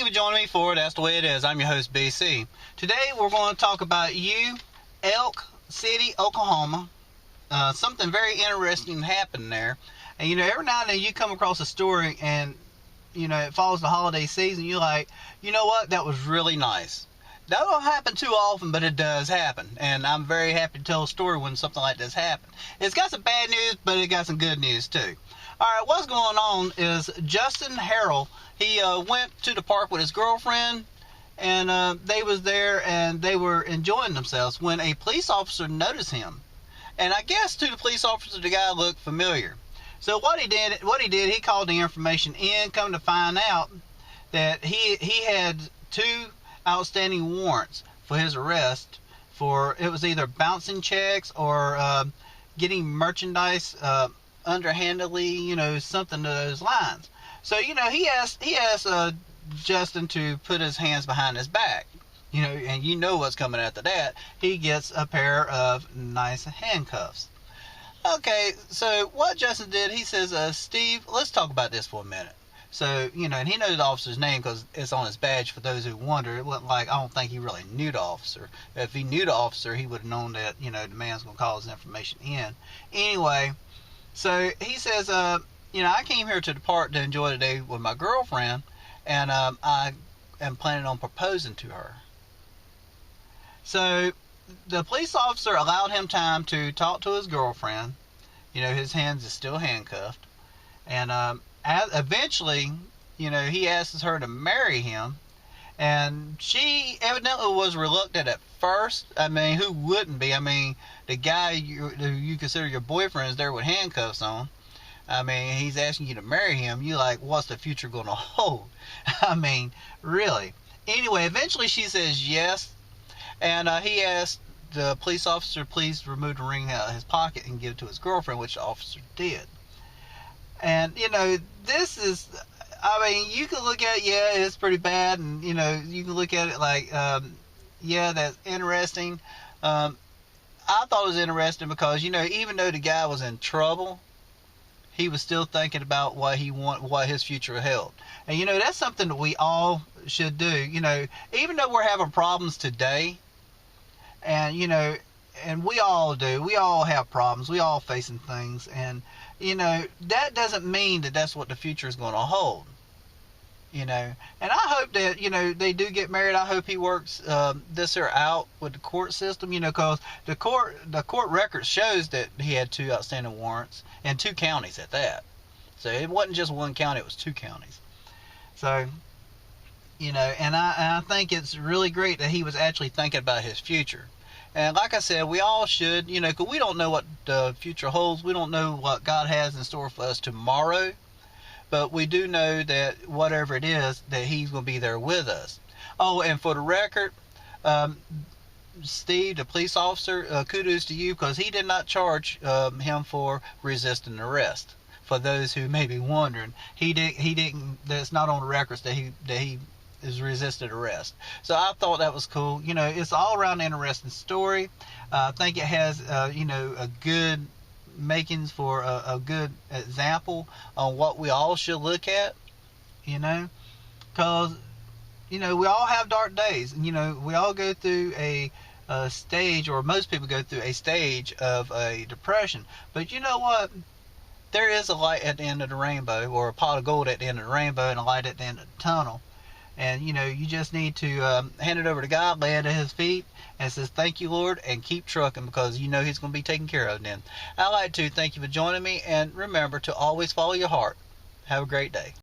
for joining me for That's the Way It Is. I'm your host, BC. Today we're going to talk about Elk City, Oklahoma. Something very interesting happened there. And every now and then you come across a story and it follows the holiday season. You're like, you know what? That was really nice. That don't happen too often, but it does happen. And I'm very happy to tell a story when something like this happens. It's got some bad news, but it got some good news too. Alright, what's going on is Justin Harrell, he went to the park with his girlfriend, and they was there and they were enjoying themselves when a police officer noticed him. And I guess to the police officer, the guy looked familiar. So what he did, he called the information in, come to find out that he had 2 outstanding warrants for his arrest for, it was either bouncing checks or getting merchandise underhandedly, something to those lines. So, he asked Justin to put his hands behind his back, and what's coming after that. He gets a pair of nice handcuffs. Okay, so what Justin did, he says, Steve, let's talk about this for a minute. So, and he knows the officer's name because it's on his badge for those who wonder. It wasn't like, I don't think he really knew the officer. If he knew the officer, he would have known that, the man's going to call his information in. Anyway, so he says, I came here to the park to enjoy the day with my girlfriend, and I am planning on proposing to her. So the police officer allowed him time to talk to his girlfriend. His hands are still handcuffed. And eventually, he asks her to marry him. And she evidently was reluctant at first. I mean, who wouldn't be? I mean, the guy who you consider your boyfriend is there with handcuffs on. I mean, he's asking you to marry him. You're like, what's the future going to hold? I mean, really. Anyway, eventually she says yes. And he asked the police officer, please remove the ring out of his pocket and give it to his girlfriend, which the officer did. And, this is, I mean, you can look at it, yeah, it's pretty bad, and, you can look at it like, yeah, that's interesting. I thought it was interesting because, even though the guy was in trouble, he was still thinking about what his future held. And, that's something that we all should do. Even though we're having problems today, and, and we all do. We all have problems. We all facing things. And, that doesn't mean that that's what the future is going to hold. And I hope that, they do get married. I hope he works this year out with the court system, because the court record shows that he had 2 outstanding warrants in 2 counties at that. So it wasn't just 1 county, it was 2 counties. So, and I think it's really great that he was actually thinking about his future. And like I said, we all should, because we don't know what the future holds. We don't know what God has in store for us tomorrow. But we do know that whatever it is, that he's going to be there with us. Oh, and for the record, Steve, the police officer, kudos to you, because he did not charge him for resisting arrest. For those who may be wondering, he didn't. That's not on the records that he is resisted arrest. So I thought that was cool. It's all around an interesting story. I think it has, a good makings for a good example on what we all should look at, because, we all have dark days, and, we all go through a stage, or most people go through a stage of a depression. But you know what? There is a light at the end of the rainbow, or a pot of gold at the end of the rainbow, and a light at the end of the tunnel. And, you just need to hand it over to God, lay it at his feet, and says, thank you, Lord, and keep trucking, because he's going to be taken care of then. I'd like to thank you for joining me, and remember to always follow your heart. Have a great day.